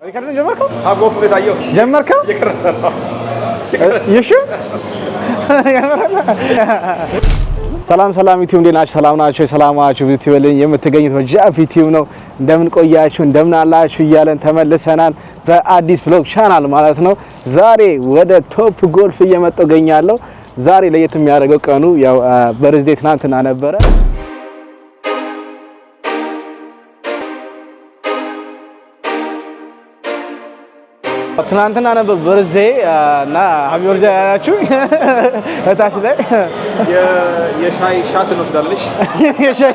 ሪካርዶን ጀመርከው? አጎፍ በታየው ጀመርከው? የቀረሰው ይሽ ሰላም ሰላም ዩቲዩብ እንዴት ናችሁ? ሰላም ናችሁ? ሰላማችሁ ዩቲዩብ ላይ የምትገኙት በጃፒ ዩቲዩብ ነው። እንደምን ቆያችሁ? እንደምን አላችሁ እያለን ተመልሰናል በአዲስ ቭሎግ ቻናል ማለት ነው። ዛሬ ወደ ቶፕ ጎልፍ እየመጣሁ እገኛለሁ። ዛሬ ለየት የሚያደርገው ቀኑ ያው በርዝዴ ትናንትና ነበረ። ትናንትና ነበር በርዝዴ እና ሃፒ በርዝዴ ያላችሁ እታች ላይ የሻይ ሻት ነው ትላለሽ። የሻይ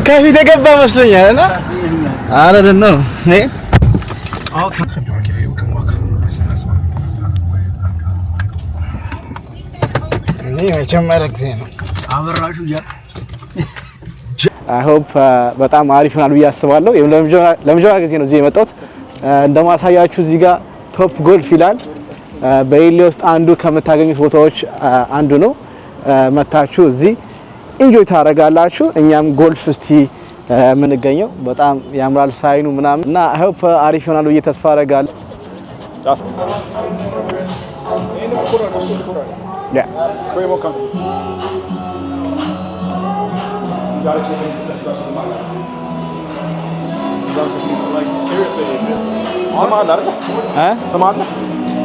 ከፊት የገባ መስሎኛል እና አይደል ነው መጀመሪያ ጊዜ ነው። አይ ሆፕ በጣም አሪፍ ይሆናል ብዬ አስባለሁ። ለመጀመሪያ ጊዜ ነው እዚህ የመጣሁት። እንደማሳያችሁ እዚህ ጋር ቶፕ ጎልፍ ይላል። በኢሌ ውስጥ አንዱ ከምታገኙት ቦታዎች አንዱ ነው። መታችሁ እዚህ ኢንጆይ ታደርጋላችሁ። እኛም ጎልፍ እስቲ የምንገኘው በጣም ያምራል ሳይኑ ምናምን እና አይ ሆፕ አሪፍ ይሆናል ብዬ ተስፋ አደርጋለሁ።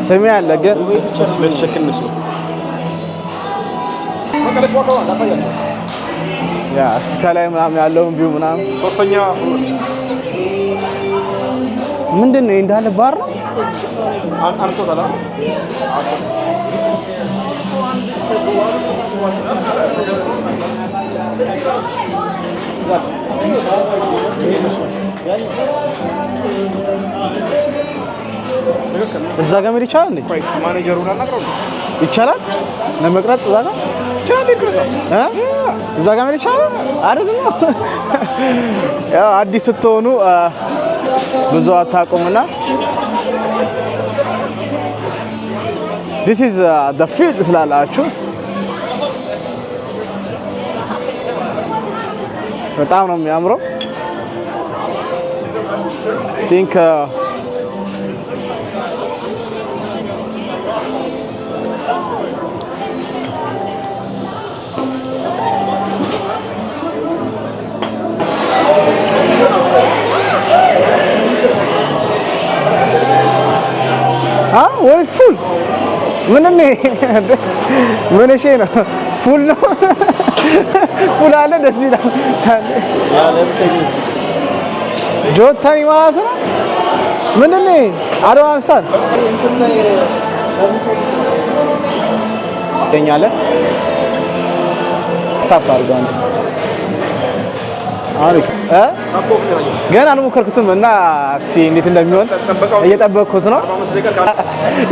ስሜ አለ ግን ያ እስቲ ከላይ ምናምን ያለውን ቪው ምናምን ሶስተኛ ምንድን ነው እንዳለ ባር ነው አንሶታላ እዛ ጋር መሄድ ይቻላል እንዴ? ፕራይስ ማኔጀሩን አናግረው ይቻላል ለመቅረጽ እዛ ጋር እዛ ጋር መሄድ ይቻላል አይደል? ያው አዲስ ስትሆኑ ብዙ አታውቁምና this is the field ስላላችሁ በጣም ነው የሚያምረው። think what is full? ምን እሺ ነው ፉል ነው ፉል አለ ደስ ይላል ጆተኒ ማለት ነው። ምንድን ነው አድቫንሳል ይገኛል። ስታፍ አድርገው አሪፍ ገና አልሞከርኩትም እና እስቲ እንዴት እንደሚሆን እየጠበቅኩት ነው።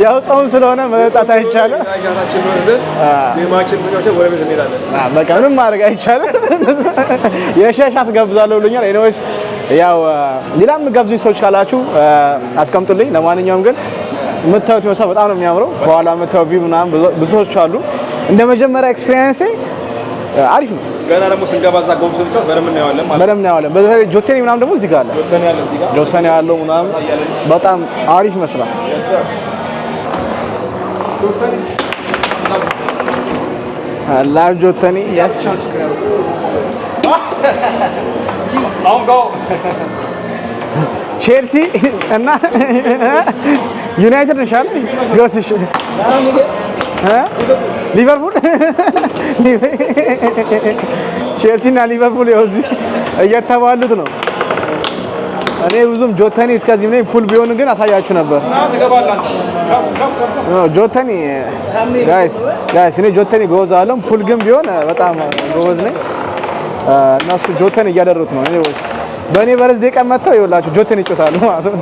ያው ጾም ስለሆነ መጠጣት አይቻልም። በቃ ምንም ማድረግ አይቻልም። የሻሻት ገብዛለሁ ብሎኛል። ኤኒዌይስ ያው ሌላም ጋብዙኝ ሰዎች ካላችሁ አስቀምጡልኝ። ለማንኛውም ግን የምታዩት መሳ በጣም ነው የሚያምረው። በኋላ የምታዩት ቪው ምናምን ብዙ ሰዎች አሉ። እንደ መጀመሪያ ኤክስፒሪየንስ አሪፍ ነው። ገና ደግሞ ስንገባ እዛ ጎልፍ ብቻ በደምብ እናየዋለን ማለት ነው። በደምብ እናየዋለን። በተለይ ጆተኒ ምናምን ደግሞ እዚህ ጋር አለ። ጆተኒ ያለው ምናምን በጣም አሪፍ ይመስላል። ላቭ ጆተኒ ያቻው ቼልሲ እና ዩናይትድ ነሻል ጎስሽ ሊቨርፑል ቼልሲ እና ሊቨርፑል እየተባሉት ነው። እኔ ብዙም ጆተኒ እስከዚህ ነኝ ፑል ቢሆን ግን አሳያችሁ ነበር። ጆተኒ ጋይስ እኔ ጆተኒ ጎበዝ አለም ፑል ግን ቢሆን በጣም ጎበዝ ነኝ። እነሱ ጆተኒ እያደረጉት ነው። እኔ ወይስ በእኔ በርዝዴ ቀን መጥተው ይኸውላችሁ ጆተኒ ይጮታሉ ማለት ነው።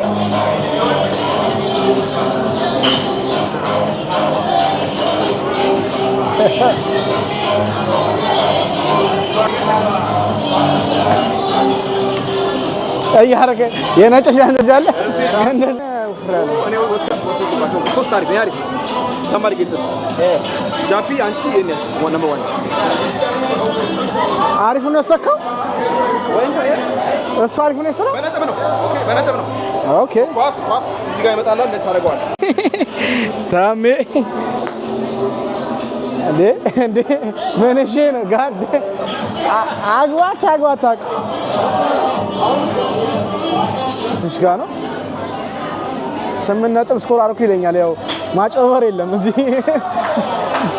እያረከ የነጮች እንደዚህ አለ አሪፍ ነው የሰካው እሱ አሪፍ ነው የሰራው በነጥብ ነው። ኦኬ ኳስ እዚህ ጋር ይመጣል እንዴት ታደርገዋለህ ታሜ እንዴ ምን እሺ ነው ጋር አግባት እዚህ ጋር ነው 8 ነጥብ ስኮር አርኩ ይለኛል። ያው ማጨወር የለም እዚህ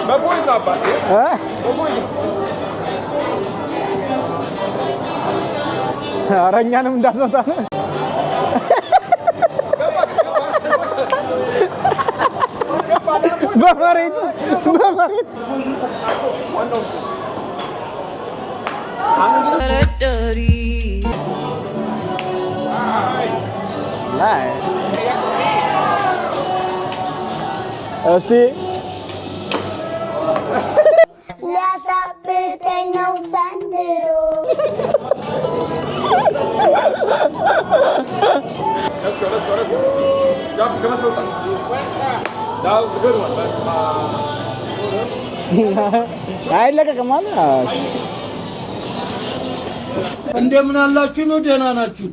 በፖይንት ነው አባቴ አረኛንም እንዳትወጣ ነው በመሬት እስቲ ሊያሳብቀኛው ዘንድሮ አይለቀቅም አለ። እንደምን አላችሁ ነው? ደህና ናችሁ?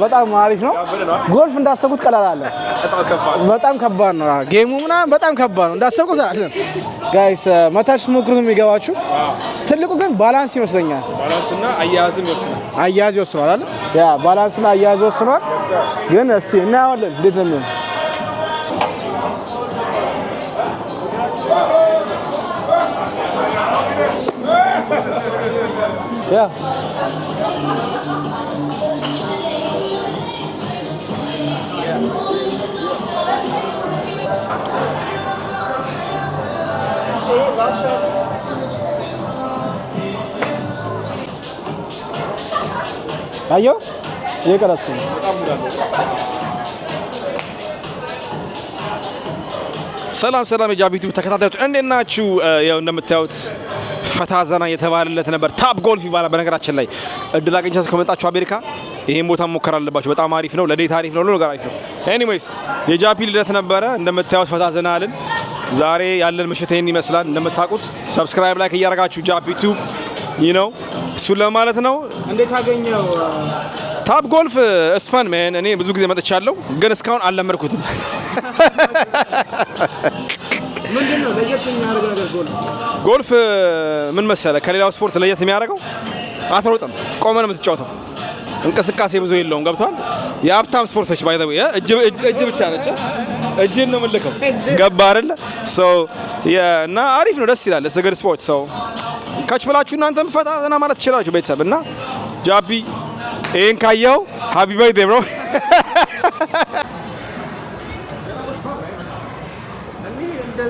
በጣም አሪፍ ነው። ጎልፍ እንዳሰብኩት ቀላል አለ። በጣም ከባድ ነው ጌሙ ምናምን በጣም ከባድ ነው እንዳሰብኩት አይደለም። ጋይስ መታችሁ ሞክሩት የሚገባችሁ። ትልቁ ግን ባላንስ ይመስለኛል። ባላንስና አያያዝም ይወስናል። አያያዝ ይወስናል አይደል? ያ ባላንስና አያያዝ ይወስናል። ግን እስቲ እናያለን እንዴት ነው የሚሆነው። ያ አየሁ የቀረስኩ ሰላም የጃቢ ዩቲዩብ ተከታታዮች እንዴት ናችሁ? ያው እንደምታዩት ፈታ ዘና የተባለለት ነበር። ታፕ ጎልፍ ይባላል። በነገራችን ላይ እድል አግኝታችሁ ከመጣችሁ አሜሪካ ይሄን ቦታ መሞከር አለባችሁ። በጣም አሪፍ ነው። ለዴት አሪፍ ነው። ለነገር አሪፍ ነው። ኤኒዌይስ የጃፒ ልደት ነበረ። እንደምታዩት ፈታ ዘና አለን። ዛሬ ያለን ምሽት ይሄን ይመስላል። እንደምታውቁት ሰብስክራይብ ላይክ እያደረጋችሁ ጃፒ ዩቲዩብ ነው እሱን ለማለት ነው። እንዴት አገኘው? ታፕ ጎልፍ እስፈን ሜን እኔ ብዙ ጊዜ መጥቻለሁ፣ ግን እስካሁን አልለመድኩትም። ምንድነው ለየት የሚያደርገው ነገር? ጎልፍ ምን መሰለ ከሌላው ስፖርት ለየት የሚያደርገው አትሮጥም፣ ቆመህ ነው የምትጫወተው። እንቅስቃሴ ብዙ የለውም። ገብቷል? የሀብታም ስፖርቶች ባይ ዘ ወይ እጅ ብቻ ነች። እጅን ነው የምልከው። ገባ አይደለ? እና አሪፍ ነው፣ ደስ ይላል። ስግድ ስፖርት ሰው ካች ብላችሁ እናንተም ፈታ ዘና ማለት ትችላላችሁ ቤተሰብ። እና ጃቢ ይሄን ካየው ሃፒ በርዝዴይ ብሮ።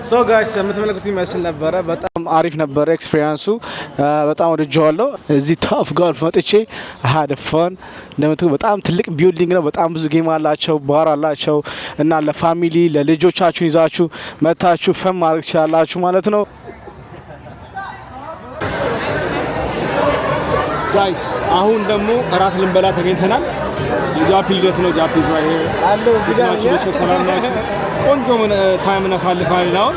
ሶ ጋይስ የምትመለከቱት ይመስል ነበረ። በጣም አሪፍ ነበረ ኤክስፒሪየንሱ። በጣም ወድጄዋለሁ። እዚህ ታፕ ጎልፍ መጥቼ ሀደ ፈን። እንደምትሉ በጣም ትልቅ ቢልዲንግ ነው። በጣም ብዙ ጌም አላቸው፣ ባር አላቸው እና ለፋሚሊ ለልጆቻችሁ ይዛችሁ መታችሁ ፈን ማድረግ ትችላላችሁ ማለት ነው። ጋይስ አሁን ደግሞ እራት ልንበላ ተገኝተናል። የጃፒ ልደት ነው። ጃፒ ዛሬ አለው ቪዲዮ ሰላም ናችሁ? ቆንጆ ታይም እናሳልፋለን። አሁን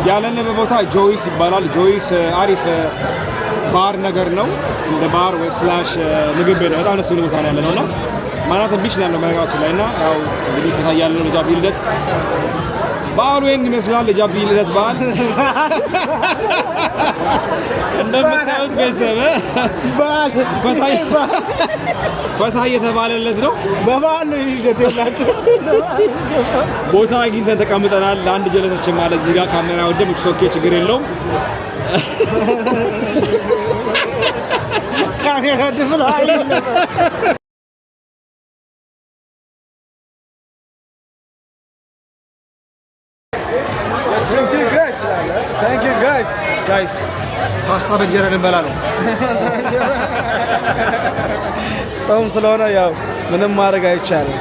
ያለንበት ቦታ ጆይስ ይባላል። ጆይስ አሪፍ ባር ነገር ነው። እንደ ባር ወይ ስላሽ ምግብ ቤት ነው። በጣም ደስ የሚል ቦታ ነው ያለነውና ማናተን ቢች ነው ያለው በነገራችን ላይ እና ያው እንግዲህ ከታያለ ነው ጃፒ ልደት በዓሉ ይህን ይመስላል። የጃቢ ልደት በዓል እንደምታዩት ቤተሰብ ፈታ እየተባለለት ነው። በበዓል ነው ልደት ያላችሁ። ቦታ አግኝተን ተቀምጠናል። ለአንድ ጀለሰችን ማለት እዚህ ጋር ካሜራ ወደም ኦኬ፣ ችግር የለውም። ካሜራ ድፍላ Thank you guys. ፓስታ በእንጀራ ልንበላ ነው። ጾም ስለሆነ ያው ምንም ማድረግ አይቻልም።